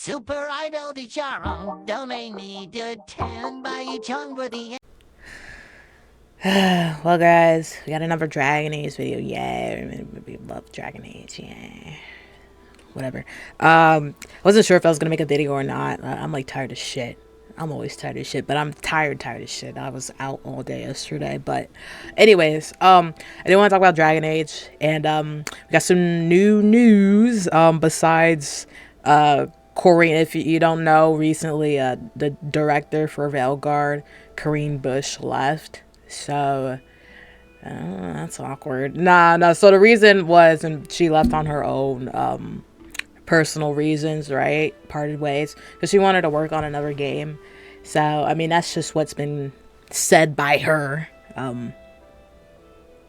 Super Idol di Charo, donate me to 10 by Chung for the. Well, guys, we got another Dragon Age video. Yeah, we love Dragon Age. Yeah, whatever. Wasn't sure if I was gonna make a video or not. I'm like tired of shit. I'm always tired of shit, but I'm tired of shit. I was out all day yesterday, but anyways, I didn't want to talk about Dragon Age, and we got some new news. Besides, Corrine, if you don't know, recently, the director for Veilguard, Corrine Bush, left. So that's awkward. Nah. So the reason was, and she left on her own personal reasons, right? Parted ways because she wanted to work on another game. So I mean, that's just what's been said by her.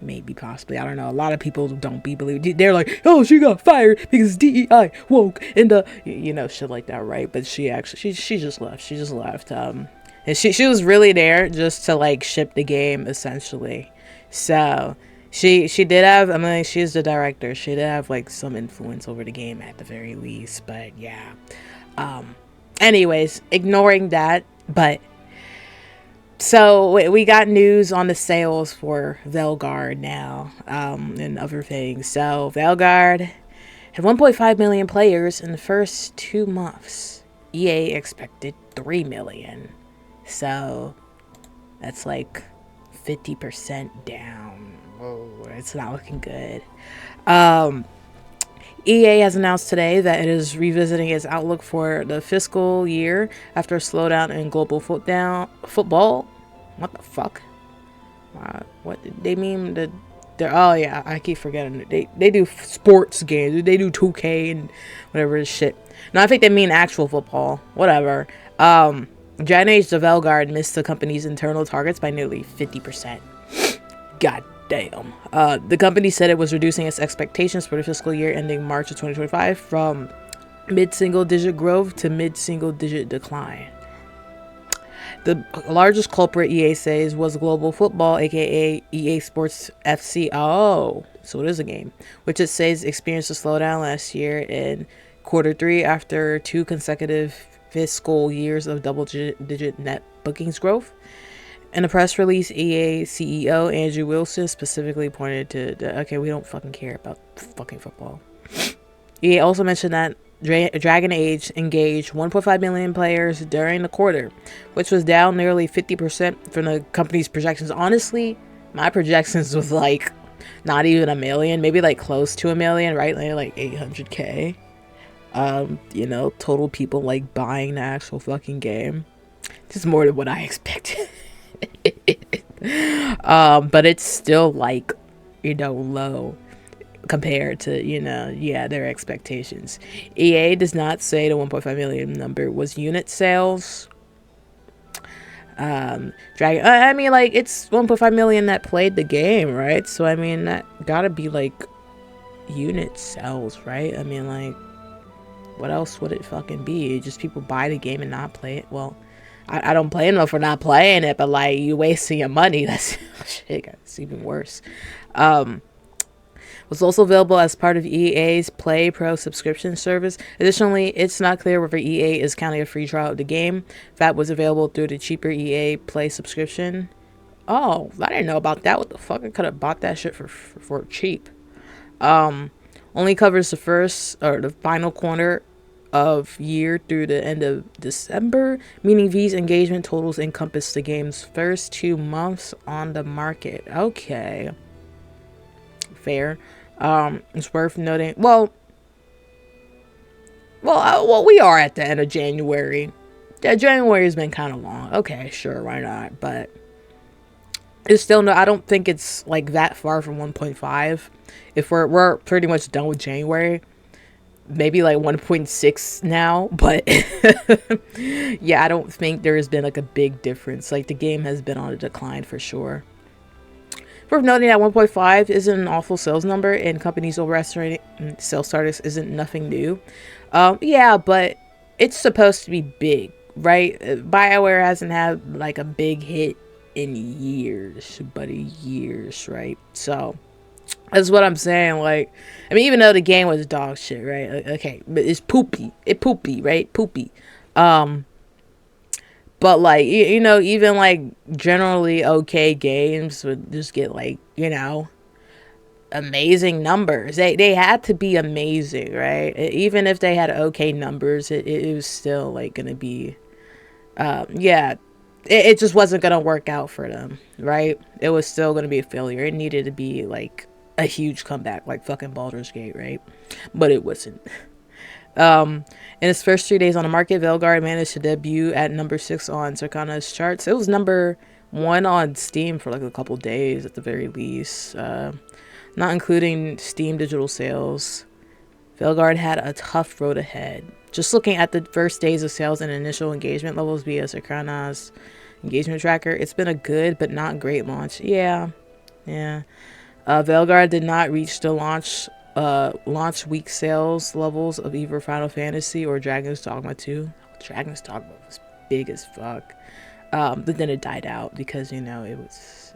Maybe, possibly, I don't know. A lot of people don't be believed. They're like, oh, she got fired because DEI woke and shit like that, right? But she actually she just left. She just left. And she was really there just to like ship the game essentially. So she did have, I mean, she's the director. She did have like some influence over the game at the very least. But yeah. Anyways, ignoring that, but so we got news on the sales for Veilguard now, and other things. So Veilguard had 1.5 million players in the first 2 months. EA expected 3 million. So that's like 50% down. Whoa, it's not looking good. EA has announced today that it is revisiting its outlook for the fiscal year after a slowdown in global football. What the fuck? What did they mean? Oh yeah, I keep forgetting. They do sports games. They do 2K and whatever this shit. No, I think they mean actual football. Whatever. Dragon Age the Veilguard missed the company's internal targets by nearly 50%. God damn. The company said it was reducing its expectations for the fiscal year ending March of 2025 from mid-single-digit growth to mid-single-digit decline. The largest culprit, EA says, was global football, aka EA Sports FC. Oh, so it is a game, which it says experienced a slowdown last year in Q3 after 2 consecutive fiscal years of double-digit net bookings growth. In a press release, EA CEO Andrew Wilson specifically pointed to okay, we don't fucking care about fucking football. EA also mentioned that Dragon Age engaged 1.5 million players during the quarter, which was down nearly 50% from the company's projections. Honestly, my projections was like not even a million, maybe like close to a million, right? Like 800K. Total people like buying the actual fucking game. Just more than what I expected. But it's still like, low compared to, their expectations. EA does not say the 1.5 million number was unit sales. I mean, like, it's 1.5 million that played the game, right? So I mean, that gotta be like unit sales, right? I mean, like, what else would it fucking be? Just people buy the game and not play it? Well, I don't blame them for not playing it, but like, you wasting your money. That's shit. It's even worse. Was also available as part of EA's Play Pro subscription service. Additionally, it's not clear whether EA is counting a free trial of the game. That was available through the cheaper EA Play subscription. Oh, I didn't know about that. What the fuck? I could have bought that shit for cheap. Only covers the first or the final quarter of year through the end of December, meaning these engagement totals encompass the game's first 2 months on the market. Okay, fair. It's worth noting. Well, we are at the end of January. Yeah, January has been kind of long. Okay, sure, why not? But it's still no. I don't think it's like that far from 1.5. If we're pretty much done with January. Maybe like 1.6 now, but yeah, I don't think there has been like a big difference. Like, the game has been on a decline for sure. Worth noting that 1.5 isn't an awful sales number, and companies overestimating sales targets isn't nothing new. Yeah, but it's supposed to be big, right? Bioware hasn't had like a big hit in years, right? So That's what I'm saying. Like, I mean, even though the game was dog shit, right? Okay, but it's poopy. It poopy, right? Poopy. Um, but like, you know, even like generally okay games would just get like, you know, amazing numbers. They had to be amazing, right? Even if they had okay numbers, it was still like gonna be, yeah, it just wasn't gonna work out for them, right? It was still gonna be a failure. It needed to be like a huge comeback, like fucking Baldur's Gate, right? But it wasn't. In its first 3 days on the market, Veilguard managed to debut at number 6 on Circana's charts. It was number 1 on Steam for like a couple days at the very least, not including Steam digital sales. Veilguard had a tough road ahead. Just looking at the first days of sales and initial engagement levels via Circana's engagement tracker, it's been a good but not great launch. Yeah. Veilguard did not reach the launch week sales levels of either Final Fantasy or Dragon's Dogma 2. Dragon's Dogma was big as fuck. But then it died out because, you know, it's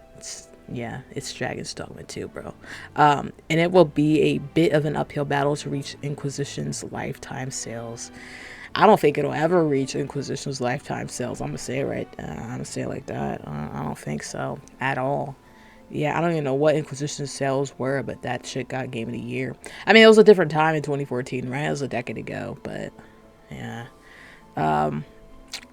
Dragon's Dogma 2, bro. And it will be a bit of an uphill battle to reach Inquisition's lifetime sales. I don't think it'll ever reach Inquisition's lifetime sales. I'm gonna say it right. I'm gonna say it like that. I don't think so at all. Yeah, I don't even know what Inquisition's sales were, but that shit got Game of the Year. I mean, it was a different time in 2014, right? It was a decade ago, but yeah. But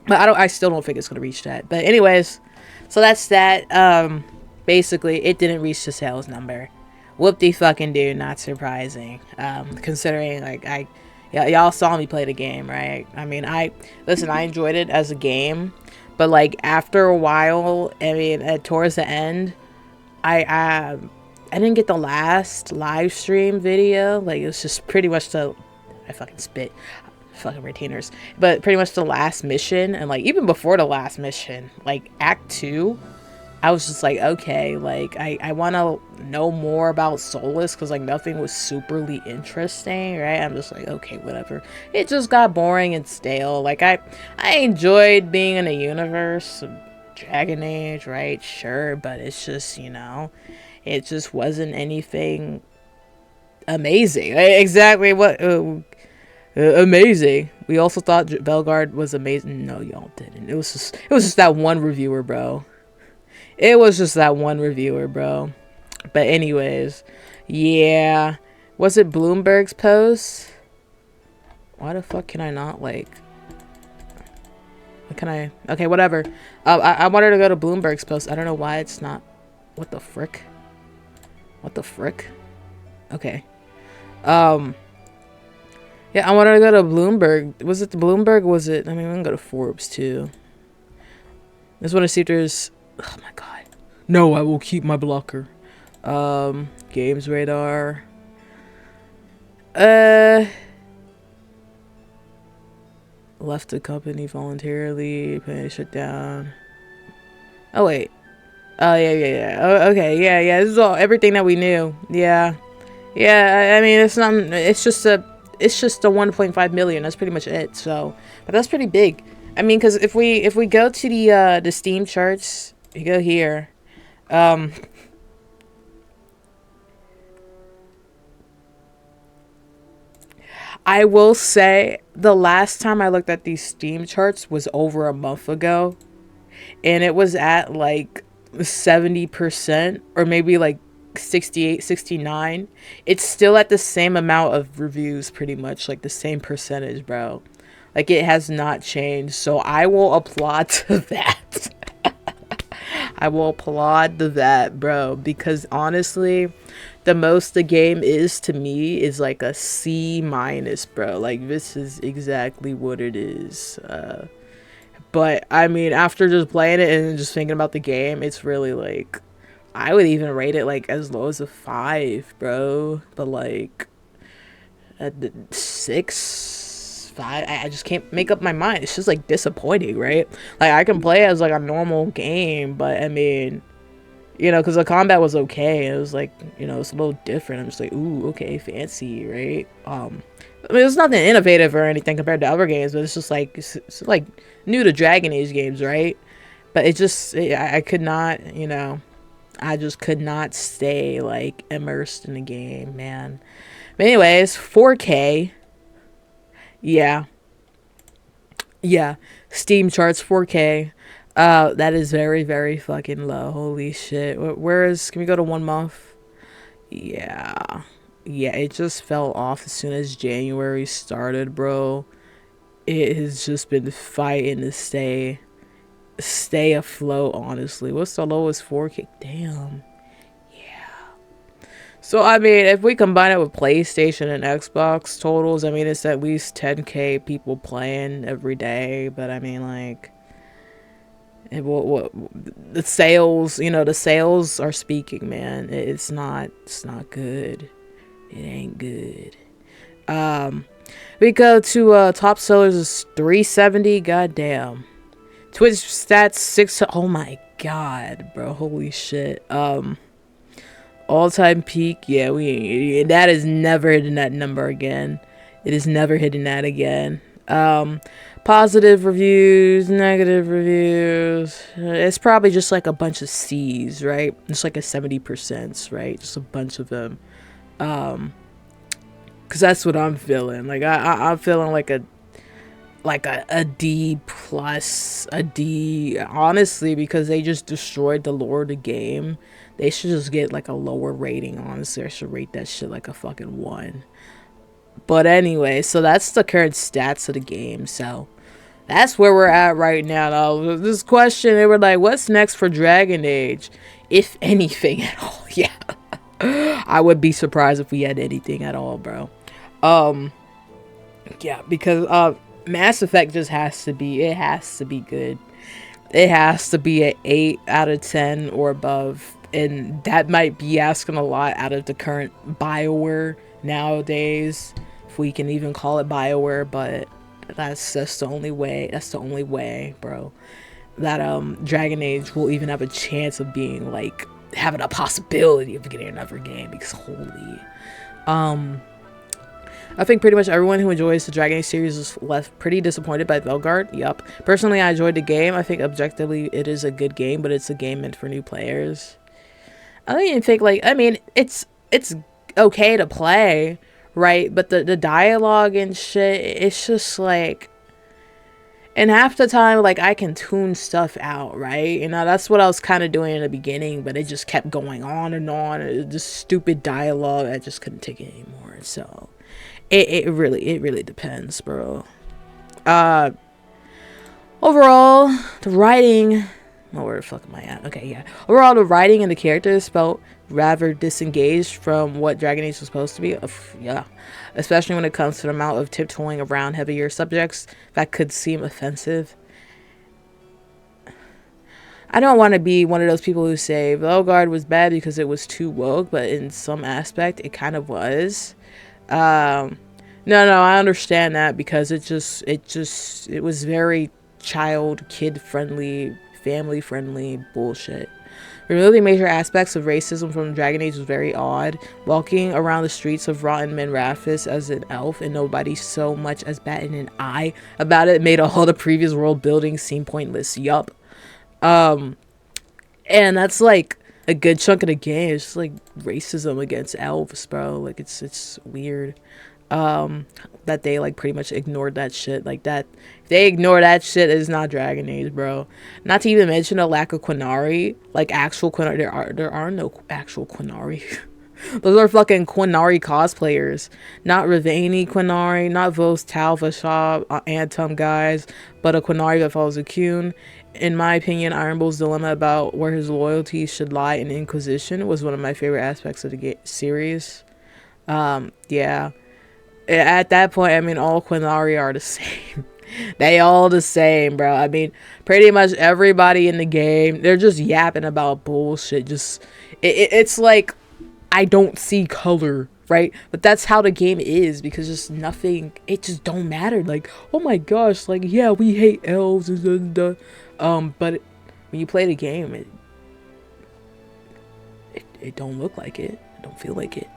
I still don't think it's gonna reach that. But anyways, so that's that. Basically, it didn't reach the sales number. Whoop-de-fucking-do, not surprising. Considering, like, y'all saw me play the game, right? I mean, I enjoyed it as a game, but, like, after a while, I mean, towards the end, I didn't get the last live stream video. Like, it was just pretty much I fucking spit. Fucking retainers. But pretty much the last mission, and, like, even before the last mission, like, Act 2, I was just like, okay, like, I want to know more about Solas, because, like, nothing was superly interesting, right? I'm just like, okay, whatever. It just got boring and stale. Like, I enjoyed being in a universe of dragonage, right? Sure, but it's just, you know, it just wasn't anything amazing. Exactly what... amazing. We also thought Veilguard was amazing. No, y'all didn't. It was just that one reviewer, bro. It was just that one reviewer, bro. But anyways, yeah. Was it Bloomberg's post? Why the fuck can I not, like... Can I... Okay, whatever. I wanted to go to Bloomberg's post. I don't know why it's not... What the frick? What the frick? Okay. Yeah, I wanted to go to Bloomberg. Was it the Bloomberg? Was it... I mean, we can go to Forbes, too. I just want to see if there's... Oh, my God. No, I will keep my blocker. Games radar. Left the company voluntarily. Paying shut down. Oh, wait. Oh, yeah. Oh, okay, yeah. This is all... Everything that we knew. Yeah. Yeah, I mean, it's not... It's just a 1.5 million. That's pretty much it. So, but that's pretty big. I mean, because if we go to the Steam charts, you go here. I will say the last time I looked at these Steam charts was over a month ago, and it was at like 70% or maybe like 68, 69. It's still at the same amount of reviews, pretty much like the same percentage, bro. Like, it has not changed. So I will applaud to that. I will applaud to that, bro, because honestly, the most the game is to me is like a C minus, bro. Like, this is exactly what it is. But I mean, after just playing it and just thinking about the game, it's really like, I would even rate it like as low as a 5, bro. But like at the 6, 5, I just can't make up my mind. It's just like disappointing, right? Like, I can play as like a normal game, but I mean, you know, because the combat was okay. It was like, you know, it's a little different. I'm just like, ooh, okay, fancy, right? I mean, it's nothing innovative or anything compared to other games, but it's just like, it's like new to Dragon Age games, right? But it just, I could not, you know, I just could not stay like immersed in the game, man. But anyways, 4K. Yeah. Yeah. Steam charts 4K. That is very, very fucking low. Holy shit. Where is, can we go to 1 month? Yeah. Yeah, it just fell off as soon as January started, bro. It has just been fighting to stay afloat, honestly. What's the lowest 4K? Damn. Yeah. So, I mean, if we combine it with PlayStation and Xbox totals, I mean, it's at least 10K people playing every day. But, I mean, like, what the sales, you know, the sales are speaking, man. It's not good. It ain't good. We go to top sellers is 370. Goddamn. Twitch stats 6. Oh my god, bro. Holy shit. All-time peak. Yeah, that is never hitting that number again. It is never hitting that again. Positive reviews, negative reviews. It's probably just like a bunch of C's, right? It's like a 70%, right? Just a bunch of them. Cause that's what I'm feeling. Like I'm feeling like a D plus, a D. Honestly, because they just destroyed the lore of the game. They should just get like a lower rating. Honestly, I should rate that shit like a fucking 1. But anyway, so that's the current stats of the game. So that's where we're at right now. Now, this question, they were like, "What's next for Dragon Age, if anything at all?" Yeah. I would be surprised if we had anything at all, bro. Yeah, because Mass Effect just has to be, it has to be good. It has to be an 8 out of 10 or above, and that might be asking a lot out of the current Bioware nowadays, if we can even call it Bioware. But that's the only way. That's the only way, bro, that Dragon Age will even have a chance of being like, having a possibility of getting another game. Because holy, I think pretty much everyone who enjoys the Dragon Age series is left pretty disappointed by Veilguard. Yup. Personally, I enjoyed the game. I think objectively it is a good game, but it's a game meant for new players. I don't even think, like, I mean, it's okay to play, right? But the dialogue and shit, it's just like, and half the time, like, I can tune stuff out, right? You know, that's what I was kind of doing in the beginning, but it just kept going on and on. Just stupid dialogue. I just couldn't take it anymore. So it really depends, bro. Overall, the writing, oh, where the fuck am I at? Okay, yeah. Overall, the writing and the characters felt rather disengaged from what Dragon Age was supposed to be. Yeah, especially when it comes to the amount of tiptoeing around heavier subjects that could seem offensive. I don't want to be one of those people who say Veilguard was bad because it was too woke, but in some aspect, it kind of was. No, I understand that, because it was very kid friendly, family friendly bullshit. Removing major aspects of racism from Dragon Age was very odd. Walking around the streets of Rotten Minrathis as an elf and nobody so much as batting an eye about it made all the previous world building seem pointless. Yup. And that's like a good chunk of the game. It's just like racism against elves, bro. Like it's weird. That they like pretty much ignored that shit. Like that, if they ignore that shit, it's not Dragon Age, bro. Not to even mention a lack of Quinari, like actual Quinari. There are no actual Quinari. Those are fucking Quinari cosplayers, not Ravani Quinari, not those Tal Vashab Antum guys, but a Quinari that follows a Kuhn. In my opinion, Iron Bull's dilemma about where his loyalty should lie in Inquisition was one of my favorite aspects of the series. Yeah. At that point, I mean, all Quinari are the same. They all the same, bro. I mean, pretty much everybody in the game, they're just yapping about bullshit. Just, it's like, I don't see color, right? But that's how the game is, because just nothing, it just don't matter. Like, oh my gosh, like, yeah, we hate elves, but when you play the game, it don't look like it. It don't feel like it.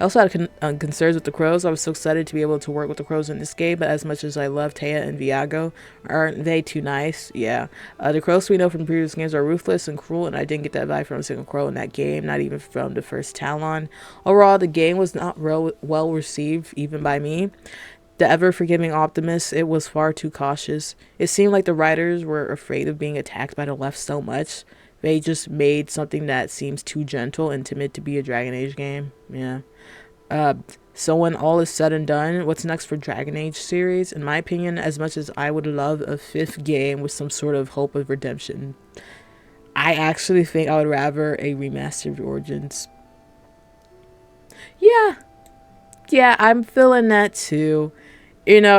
I also had concerns with the crows. I was so excited to be able to work with the crows in this game, but as much as I love Taya and Viago, aren't they too nice? Yeah. The crows we know from previous games are ruthless and cruel, and I didn't get that vibe from a single crow in that game, not even from the first Talon. Overall, the game was not well received, even by me. The ever-forgiving optimist, it was far too cautious. It seemed like the writers were afraid of being attacked by the left so much. They just made something that seems too gentle and timid to be a Dragon Age game. Yeah. So when all is said and done, what's next for Dragon Age series? In my opinion, as much as I would love a 5th game with some sort of hope of redemption, I actually think I would rather a remastered Origins. Yeah, I'm feeling that too. You know,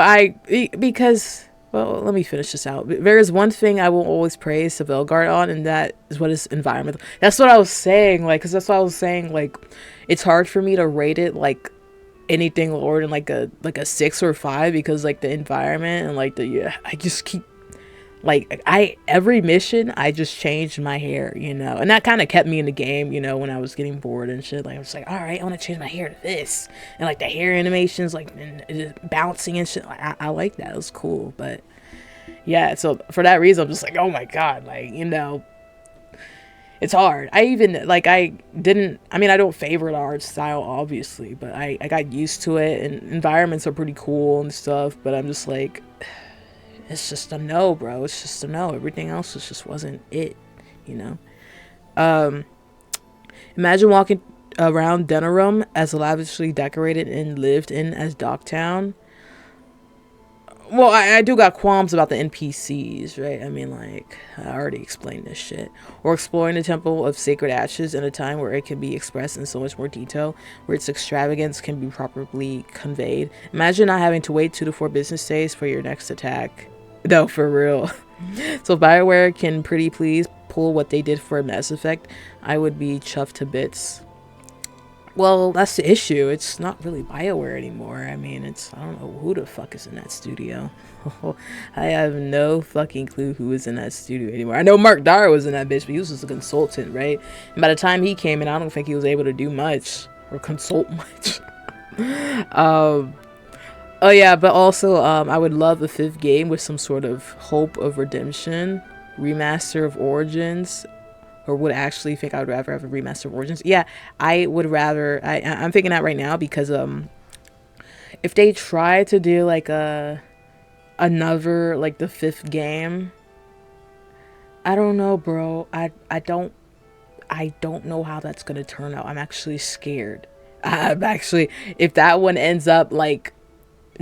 because, well, let me finish this out. There is one thing I will always praise the Veilguard on, and that is what is environmental. That's what I was saying, like, because that's what I was saying, like, it's hard for me to rate it, like, anything lower than, like a 6 or 5, because, like, the environment and, like, I just keep, like, every mission, I just changed my hair, you know, and that kind of kept me in the game, you know, when I was getting bored and shit. Like, I was like, all right, I want to change my hair to this, and, like, the hair animations, like, and bouncing and shit, like, I like that. It was cool. But yeah, so for that reason, I'm just like, oh my god, like, you know, it's hard. I even, like, I don't favor the art style, obviously, but I got used to it, and environments are pretty cool and stuff, but I'm just like, it's just a no, bro. It's just a no. Everything else just wasn't it, you know? Imagine walking around Denerim as lavishly decorated and lived in as Docktown. Well, I do got qualms about the NPCs, right? I mean, like, I already explained this shit. Or exploring the Temple of Sacred Ashes in a time where it can be expressed in so much more detail, where its extravagance can be properly conveyed. Imagine not having to wait 2 to 4 business days for your next attack. No, for real. So if Bioware can pretty please pull what they did for Mass Effect, I would be chuffed to bits. Well, that's the issue. It's not really Bioware anymore. I mean, I don't know who the fuck is in that studio. I have no fucking clue who is in that studio anymore. I know Mark Dyer was in that bitch, but he was just a consultant, right? And by the time he came in, I don't think he was able to do much or consult much. Oh yeah, but also I would love a 5th game with some sort of hope of redemption, remaster of Origins, or would actually think I would rather have a remaster of Origins. Yeah, I would rather. I'm thinking that right now because if they try to do like another like the 5th game, I don't know, bro. I don't know how that's gonna turn out. I'm actually scared. I'm actually, if that one ends up like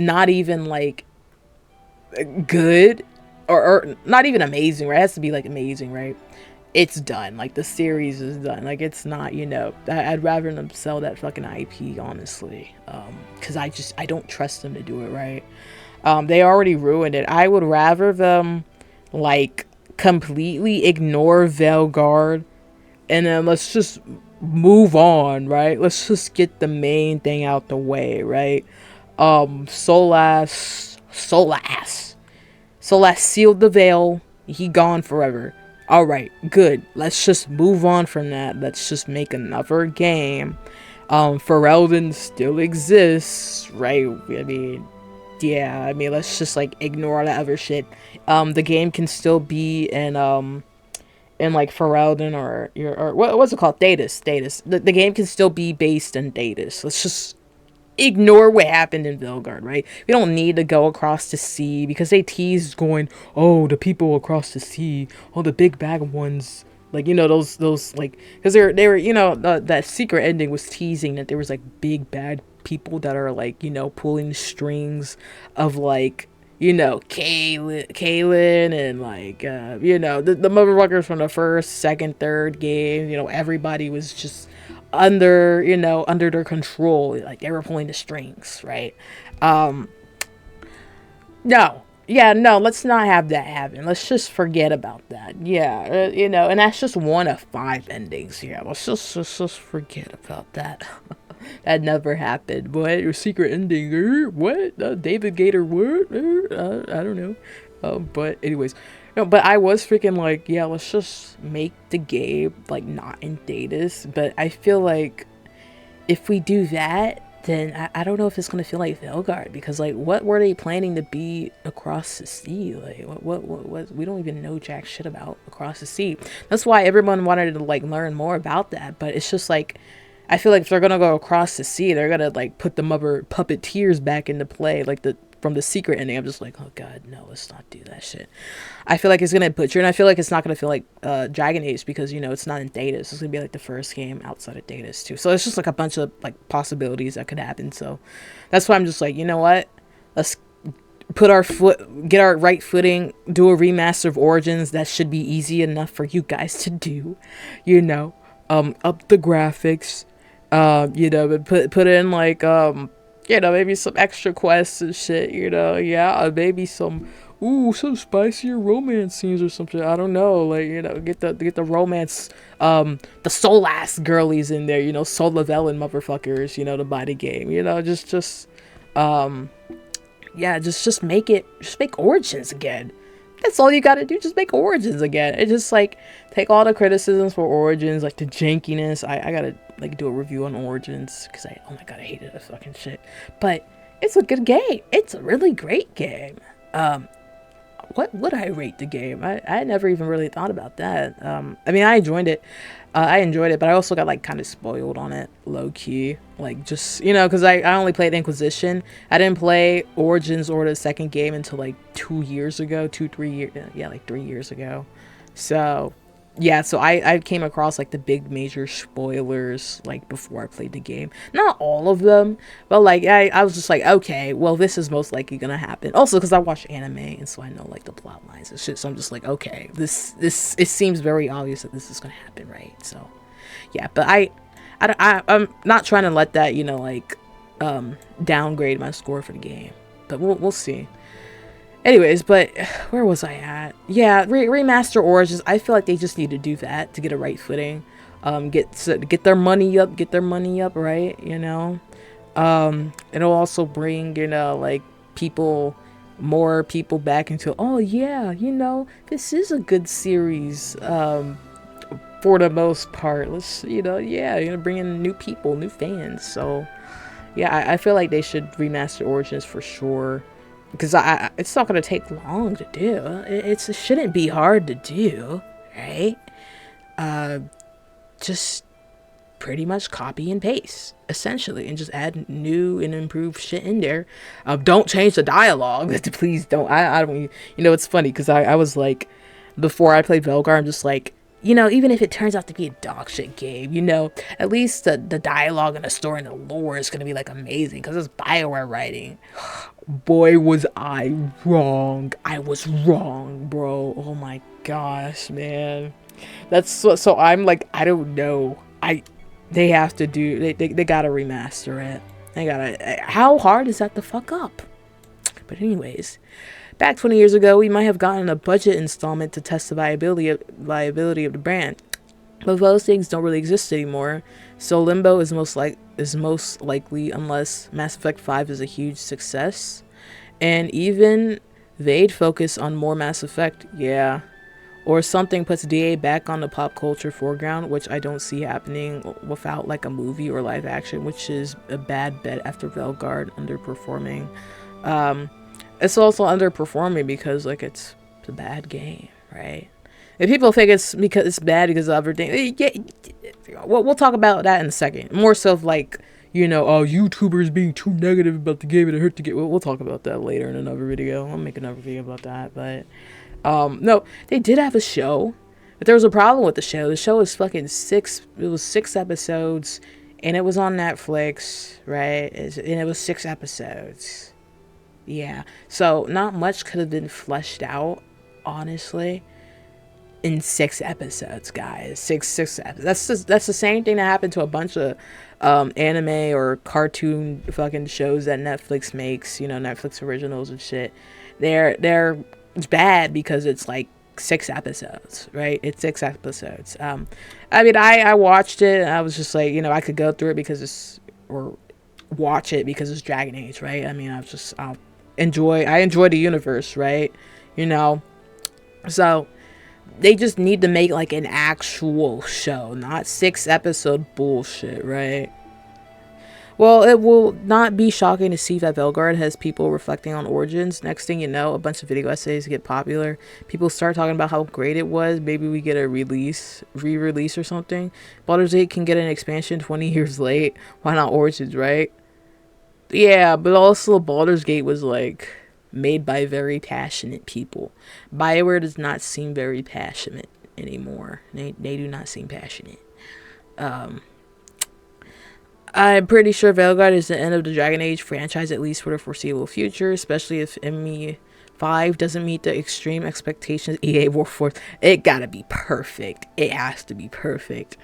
not even like good or not even amazing, right? It has to be like amazing, right? It's done. Like the series is done. Like it's not, you know, I'd rather them sell that fucking IP, honestly. Because I don't trust them to do it right. They already ruined it. I would rather them like completely ignore Veilguard and then let's just move on, right? Let's just get the main thing out the way, right? Solas sealed the veil. He gone forever. Alright, good. Let's just move on from that. Let's just make another game. Ferelden still exists, right? I mean, yeah, I mean, let's just, like, ignore that other shit. The game can still be in like, Ferelden or what's it called? Datus. The game can still be based in Datus. Let's just ignore what happened in Veilguard, right? We don't need to go across the sea because they teased going, oh, the people across the sea, oh, the big bad ones, like, you know, those like, because they were, you know, that secret ending was teasing that there was like big bad people that are like, you know, pulling strings of like, you know, Kaylin and like, you know, the motherfuckers from the first, second, third game, you know, everybody was just under, you know, under their control, like they were pulling the strings, right? No, let's not have that happen. Let's just forget about that. Yeah, you know, and that's just one of 5 endings here. Let's just forget about that. That never happened. What? Your secret ending? What? David Gator? What? I don't know. But anyways, no. But I was freaking like, yeah, let's just make the game like not in Datus. But I feel like if we do that, then I don't know if it's gonna feel like Veilguard, because like what were they planning to be across the sea? Like what we don't even know jack shit about across the sea. That's why everyone wanted to like learn more about that, but it's just like I feel like if they're gonna go across the sea, they're gonna like put the mother puppeteers back into play, like the from the secret ending. I'm just like, oh god, no, let's not do that shit. I feel like it's gonna butcher, and I feel like it's not gonna feel like dragonage, because you know it's not in Datas. It's gonna be like the first game outside of Datas too. So it's just like a bunch of like possibilities that could happen. So that's why I'm just like, you know what? Let's put our get our right footing, do a remaster of Origins. That should be easy enough for you guys to do. You know, up the graphics. You know, but put in like you know, maybe some extra quests and shit, you know, yeah, maybe some spicier romance scenes or something. I don't know, like, you know, get the romance, the solas girlies in there, you know, Solavellan motherfuckers, you know, to buy the game, you know, yeah, just make Origins again. That's all you gotta do, just make Origins again. It just like take all the criticisms for Origins, like the jankiness. I gotta like do a review on Origins because oh my god, I hated the fucking shit. But it's a good game. It's a really great game. What would I rate the game? I never even really thought about that. I mean, I enjoyed it, but I also got like kind of spoiled on it, low key. Like just, you know, because I only played Inquisition. I didn't play Origins or the second game until like 2 years ago, 3 years, yeah, like 3 years ago. So yeah, so I came across like the big major spoilers like before I played the game. Not all of them, but like I was just like, okay, well this is most likely gonna happen. Also because I watch anime and so I know like the plot lines and shit. So I'm just like, okay, this it seems very obvious that this is gonna happen, right? So yeah, but I'm not trying to let that, you know, like downgrade my score for the game. But we'll see. Anyways, but where was I at? Yeah, remaster Origins. I feel like they just need to do that to get a right footing. Get their money up, right? You know. It'll also bring, you know, like more people back into, oh yeah, you know, this is a good series. For the most part, let's, you know, yeah, you're gonna bring in new people, new fans. So yeah, I feel like they should remaster Origins for sure. Because it's not going to take long to do. It shouldn't be hard to do, right? Just pretty much copy and paste, essentially, and just add new and improved shit in there. Don't change the dialogue. Please don't. I don't. You know, it's funny because I was like, before I played Veilguard, I'm just like, you know, even if it turns out to be a dog shit game, you know, at least the dialogue and the story and the lore is going to be like amazing because it's Bioware writing. Boy, was I wrong. I was wrong, bro. Oh my gosh, man. That's so I'm like, I don't know. They have to do, they gotta remaster it. They gotta, how hard is that to fuck up? But anyways, back 20 years ago, we might have gotten a budget installment to test the viability of the brand. But those things don't really exist anymore. So Limbo is most likely, unless Mass Effect 5 is a huge success. And even they'd focus on more Mass Effect, yeah. Or something puts DA back on the pop culture foreground, which I don't see happening without like a movie or live action, which is a bad bet after Veilguard underperforming. It's also underperforming because like it's a bad game, right? If people think it's because it's bad because of everything, yeah, we'll talk about that in a second. More so of like, you know, YouTubers being too negative about the game and it hurt to get. We'll talk about that later in another video. I'll make another video about that. But no, they did have a show, but there was a problem with the show. The show was fucking 6 episodes, and it was on Netflix, right? And it was 6 episodes. Yeah, so not much could have been fleshed out, honestly, in 6 episodes, guys. Six episodes. That's the same thing that happened to a bunch of anime or cartoon fucking shows that Netflix makes. You know, Netflix originals and shit. They're bad because it's like 6 episodes, right? It's 6 episodes. I mean, I watched it and I was just like, you know, I could go through it because watch it because it's dragonage, right? I mean, I enjoy the universe, right? You know, so they just need to make like an actual show, not 6 episode bullshit, right? Well, it will not be shocking to see that Veilguard has people reflecting on Origins. Next thing you know, a bunch of video essays get popular. People start talking about how great it was. Maybe we get a re-release or something. Baldur's Gate can get an expansion 20 years late. Why not Origins, right? Yeah, but also Baldur's Gate was like made by very passionate people. Bioware does not seem very passionate anymore. They do not seem passionate. I'm pretty sure Veilguard is the end of the Dragon Age franchise, at least for the foreseeable future, especially if ME5 doesn't meet the extreme expectations EA will force. It gotta be perfect. It has to be perfect.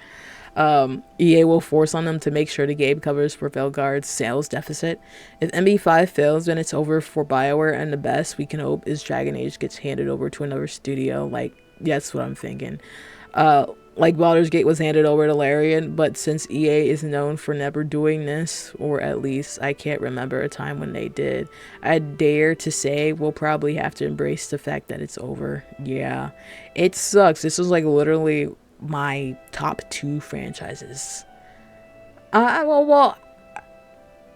EA will force on them to make sure the game covers for Veilguard's sales deficit. If ME5 fails, then it's over for Bioware, and the best we can hope is Dragon Age gets handed over to another studio. Like, yeah, that's what I'm thinking. Like Baldur's Gate was handed over to Larian, but since EA is known for never doing this, or at least I can't remember a time when they did, I dare to say we'll probably have to embrace the fact that it's over. Yeah, it sucks. This was like literally my top 2 franchises. Well,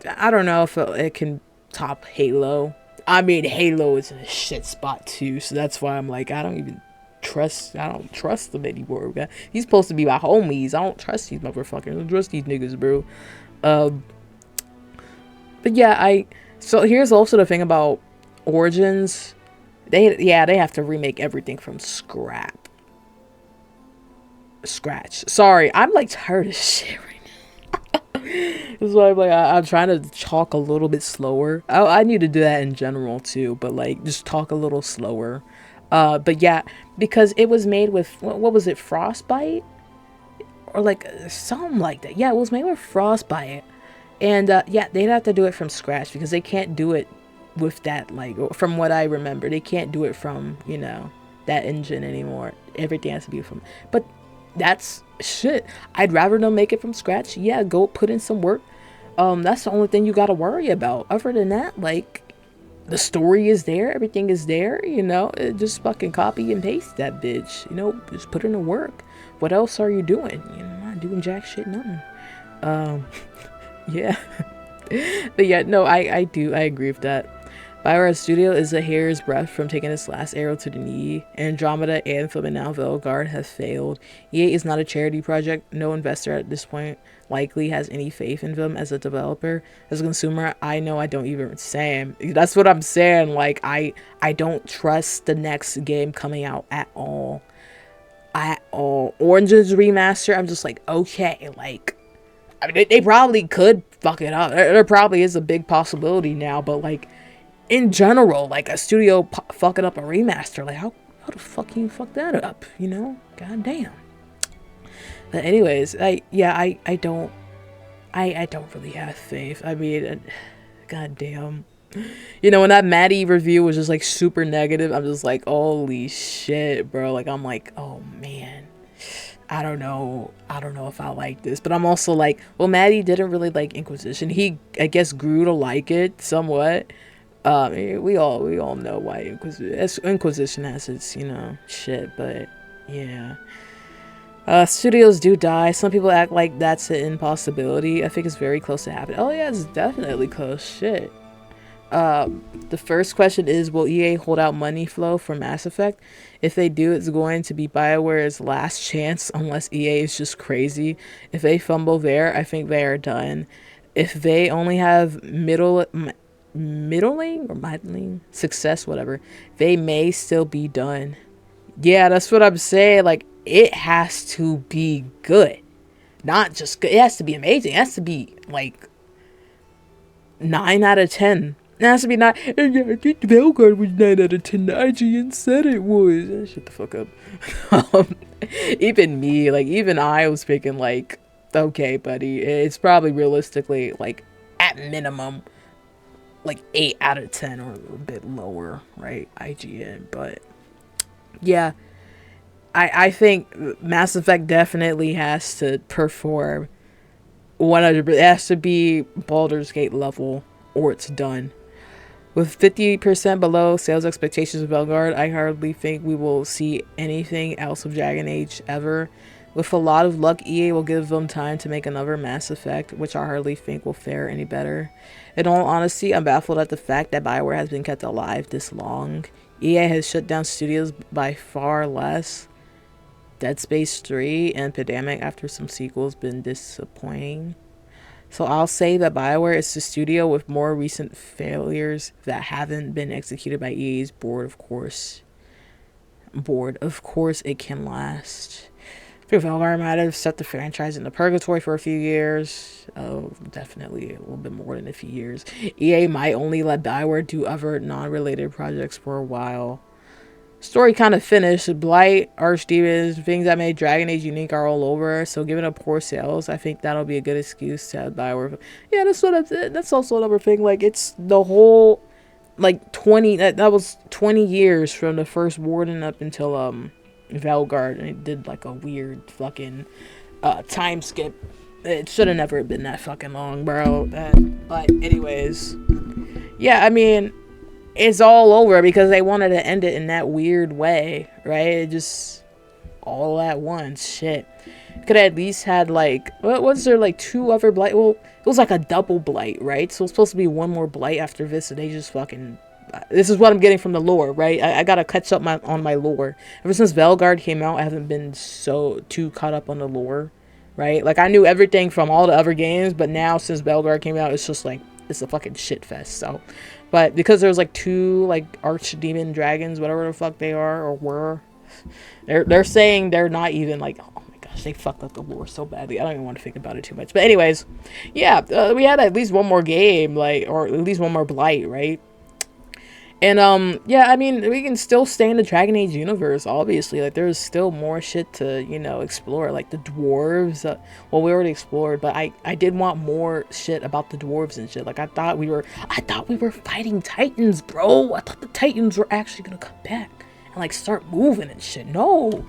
I don't know if it can top Halo. I mean, Halo is in a shit spot too, so that's why I'm like, I don't trust them anymore. He's supposed to be my homies. I don't trust these motherfuckers. I don't trust these niggas, bro. But yeah, so here's also the thing about Origins. They have to remake everything from scratch. Sorry, I'm like tired of shit right now. That's why I'm like, I'm trying to talk a little bit slower. I need to do that in general too, but like just talk a little slower. But yeah, because it was made with, what was it, Frostbite? Or like, something like that. Yeah, it was made with Frostbite. And, yeah, they'd have to do it from scratch, because they can't do it with that, like, from what I remember. They can't do it from, you know, that engine anymore. Everything has to be from, but that's shit. I'd rather them make it from scratch. Yeah, go put in some work. That's the only thing you gotta worry about. Other than that, like, the story is there, everything is there, you know, just fucking copy and paste that bitch, you know, just put in the work. What else are you doing? You're not doing jack shit, nothing. Yeah. But yeah, no, I agree with that. Bioware Studio is a hair's breadth from taking its last arrow to the knee. Andromeda, Anthem, and now Veilguard have failed. EA is not a charity project. No investor at this point likely has any faith in them as a developer. As a consumer, I know I don't even say. That's what I'm saying. Like, I don't trust the next game coming out at all. At all. Origins remaster, I'm just like, okay, like, I mean, they probably could fuck it up. There probably is a big possibility now, but like, in general, like a studio fucking up a remaster, like how the fuck can you fuck that up, you know? God damn. But anyways, I don't really have faith. I mean, god damn. You know, when that Maddie review was just like super negative, I'm just like, holy shit, bro. Like, I'm like, oh man, I don't know if I like this. But I'm also like, well, Maddie didn't really like Inquisition. He, I guess, grew to like it somewhat. We all know why Inquisition has its, you know, shit, but yeah. Studios do die. Some people act like that's an impossibility. I think it's very close to happening. Oh yeah, it's definitely close. Shit. The first question is, will EA hold out money flow for Mass Effect? If they do, it's going to be BioWare's last chance, unless EA is just crazy. If they fumble there, I think they are done. If they only have middling or middling success, whatever, they may still be done. Yeah, that's what I'm saying. Like, it has to be good, not just good. It has to be amazing. It has to be like 9 out of 10. It has to be not. Yeah, I think Veilguard was 9 out of 10. IGN said it was. Shut the fuck up. Even me, like, even I was thinking like, okay, buddy, it's probably realistically like at minimum like 8 out of 10 or a little bit lower, right? IGN, but yeah, I think Mass Effect definitely has to perform 100%. It has to be Baldur's Gate level or it's done. With 50% below sales expectations of Veilguard, I hardly think we will see anything else of Dragon Age ever. With a lot of luck, EA will give them time to make another Mass Effect, which I hardly think will fare any better. In all honesty, I'm baffled at the fact that Bioware has been kept alive this long. EA has shut down studios by far less. Dead Space 3 and Pandemic after some sequels been disappointing. So I'll say that Bioware is the studio with more recent failures that haven't been executed by EA's board, of course. It can last. I think Veilguard might have set the franchise into purgatory for a few years. Oh, definitely a little bit more than a few years. EA might only let Bioware do other non-related projects for a while. Story kind of finished. Blight, Archdemons, things that made Dragon Age unique are all over. So given a poor sales, I think that'll be a good excuse to have Bioware. Yeah, that's also another thing. Like, it's the whole, like, 20, that was 20 years from the first Warden up until, Veilguard, and it did, like, a weird fucking, time skip. It should have never been that fucking long, bro. But anyways, yeah, I mean, it's all over because they wanted to end it in that weird way, right? It just all at once. Shit. Could have at least had, like, what was there, like 2 other blight? Well, it was like a double blight, right? So it was supposed to be 1 more blight after this, and they just fucking. This is what I'm getting from the lore, right? I gotta catch up on my lore. Ever since Veilguard came out, I haven't been too caught up on the lore, right? Like, I knew everything from all the other games, but now since Veilguard came out, it's just like, it's a fucking shit fest. So, but because there's like 2 like archdemon dragons, whatever the fuck they are or were, they're saying they're not even like, oh my gosh, they fucked up the lore so badly. I don't even want to think about it too much. But anyways, yeah, we had at least 1 more game, like, or at least 1 more blight, right? And yeah, I mean, we can still stay in the Dragon Age universe, obviously. Like, there's still more shit to, you know, explore, like the dwarves. Well, we already explored, but I did want more shit about the dwarves and shit. Like, I thought we were fighting titans, bro. I thought the titans were actually gonna come back and like start moving and shit. No,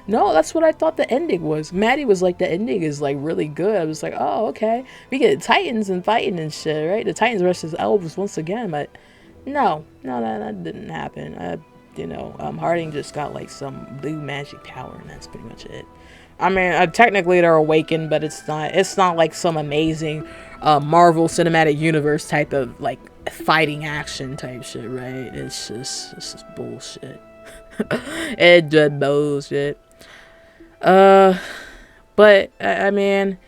that's what I thought the ending was. Maddie was like, the ending is like really good. I was like, oh, okay, we get titans and fighting and shit, right? The titans versus elves once again, but no, that didn't happen. You know, Harding just got like some blue magic power, and that's pretty much it. I mean, technically they're awakened, but it's not like some amazing Marvel Cinematic Universe type of like fighting action type shit, right? It's just bullshit. It's just bullshit. But I mean,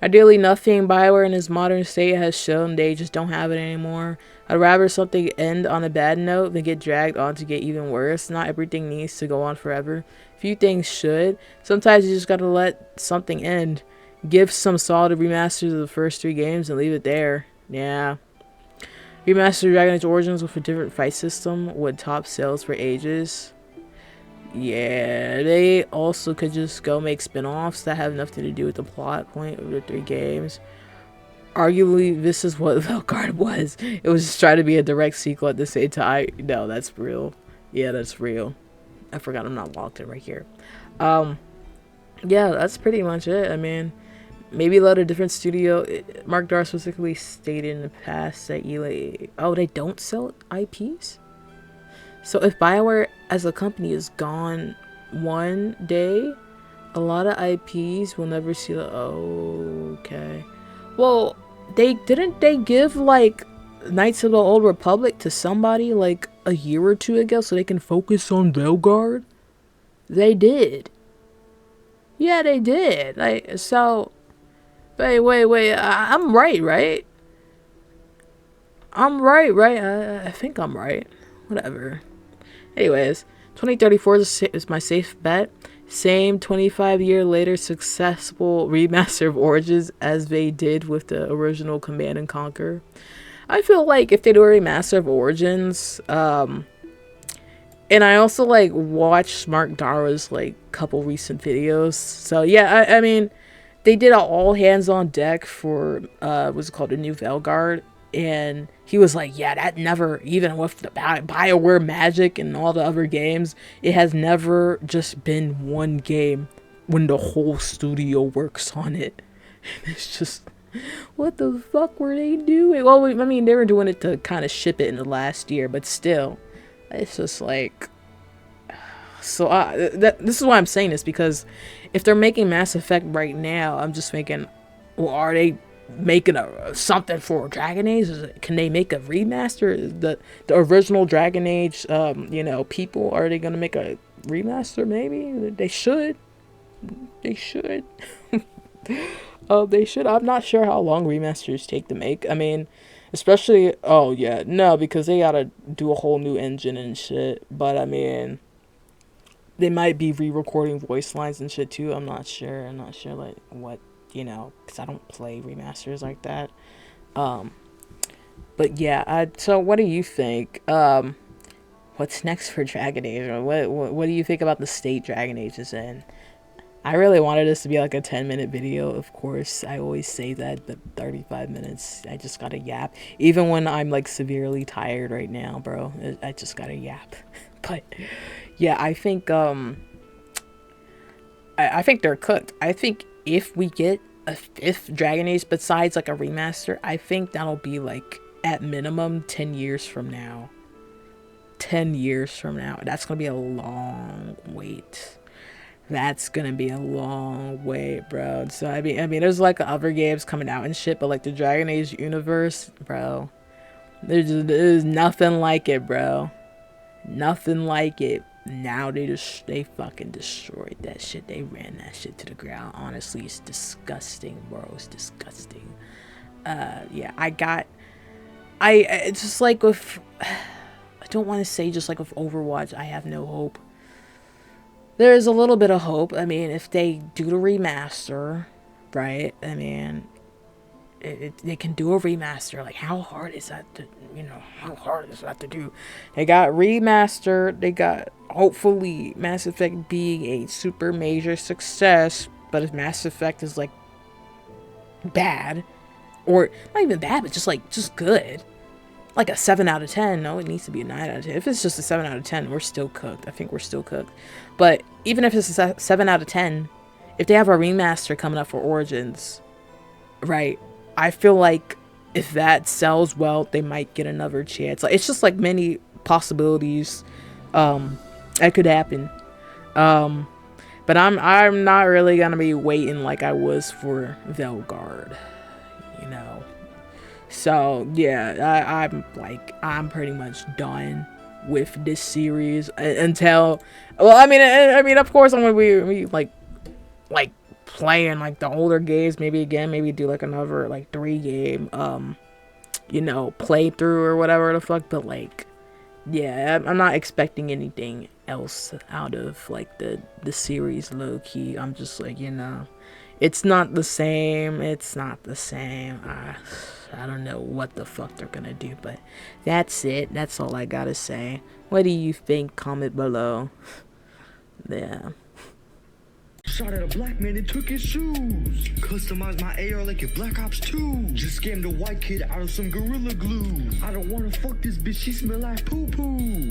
ideally nothing Bioware in its modern state has shown they just don't have it anymore. I'd rather something end on a bad note than get dragged on to get even worse. Not everything needs to go on forever. Few things should. Sometimes you just gotta let something end. Give some solid remasters of the first 3 games and leave it there. Yeah. Remaster Dragon Age Origins with a different fight system would top sales for ages. Yeah, they also could just go make spin-offs that have nothing to do with the plot point of the 3 games. Arguably, this is what Veilguard was. It was just trying to be a direct sequel at the same time. No, that's real. Yeah, that's real. I forgot I'm not locked in right here. Yeah, that's pretty much it. I mean, maybe let a different studio. Mark Dar specifically stated in the past that they don't sell IPs? So if Bioware as a company is gone one day, a lot of IPs will never see the. Oh, okay. Well, they give like Knights of the Old Republic to somebody like a year or 2 ago so they can focus on Veilguard? They did. Yeah, they did. Like, so wait. I'm right? I'm right? I think I'm right. Whatever. Anyways, 2034 is my safe bet. Same 25-year later successful remaster of Origins as they did with the original Command and Conquer. I feel like if they do a remaster of Origins, and I also like watched Mark Dara's like couple recent videos. So yeah, I mean, they did an all hands on deck for what's it called, the new Veilguard. And he was like, yeah, that never, even with the Bioware magic and all the other games, it has never just been one game when the whole studio works on it. It's just, what the fuck were they doing? Well, I mean, they were doing it to kind of ship it in the last year, but still, it's just like, So this is why I'm saying this, because if they're making Mass Effect right now, I'm just thinking, well, are they making something for Dragon Age? Can they make a remaster? The original Dragon Age, you know, people, are they gonna make a remaster? Maybe they should. They should. They should. I'm not sure how long remasters take to make. I mean, especially, oh yeah, no, because they gotta do a whole new engine and shit. But I mean, they might be re-recording voice lines and shit too. I'm not sure. I'm not sure like what, you know, because I don't play remasters like that. But yeah, so what do you think? What's next for Dragon Age? Or what do you think about the state Dragon Age is in? I really wanted this to be like a 10-minute video, of course. I always say that, but 35 minutes, I just gotta yap. Even when I'm like severely tired right now, bro, I just gotta yap. But yeah, I think I think they're cooked. I think if we get a 5th Dragon Age besides like a remaster, I think that'll be like at minimum 10 years from now. 10 years from now. That's gonna be a long wait. That's gonna be a long wait, bro. So I mean, there's like other games coming out and shit, but like the Dragon Age universe, bro, there's nothing like it, bro. Nothing like it. Now they fucking destroyed that shit. They ran that shit to the ground. Honestly, it's disgusting, bro. It's disgusting. Yeah, it's just like with, I don't want to say just like with Overwatch, I have no hope. There's a little bit of hope. I mean, if they do the remaster, right? I mean, they can do a remaster. Like, how hard is that to, you know, how hard is that to do? They got remastered. They got, hopefully, Mass Effect being a super major success. But if Mass Effect is, like, bad, or not even bad, but just good, like a 7 out of 10. No, it needs to be a 9 out of 10. If it's just a 7 out of 10, we're still cooked. I think we're still cooked. But even if it's a 7 out of 10, if they have a remaster coming up for Origins, right, I feel like if that sells well, they might get another chance. Like, it's just like many possibilities that could happen. But I'm not really gonna be waiting like I was for Veilguard, you know. So yeah, I'm pretty much done with this series until, well, I mean, of course I'm gonna be like playing like the older games, maybe do like another like 3 game you know, playthrough or whatever the fuck. But like, yeah, I'm not expecting anything else out of like the series, low key. I'm just like, you know, it's not the same. I don't know what the fuck they're gonna do, but that's it. That's all I gotta say. What do you think? Comment below. Yeah. Shot at a black man and took his shoes. Customized my AR like a Black Ops 2. Just scammed a white kid out of some Gorilla Glue. I don't wanna fuck this bitch, she smell like poo-poo.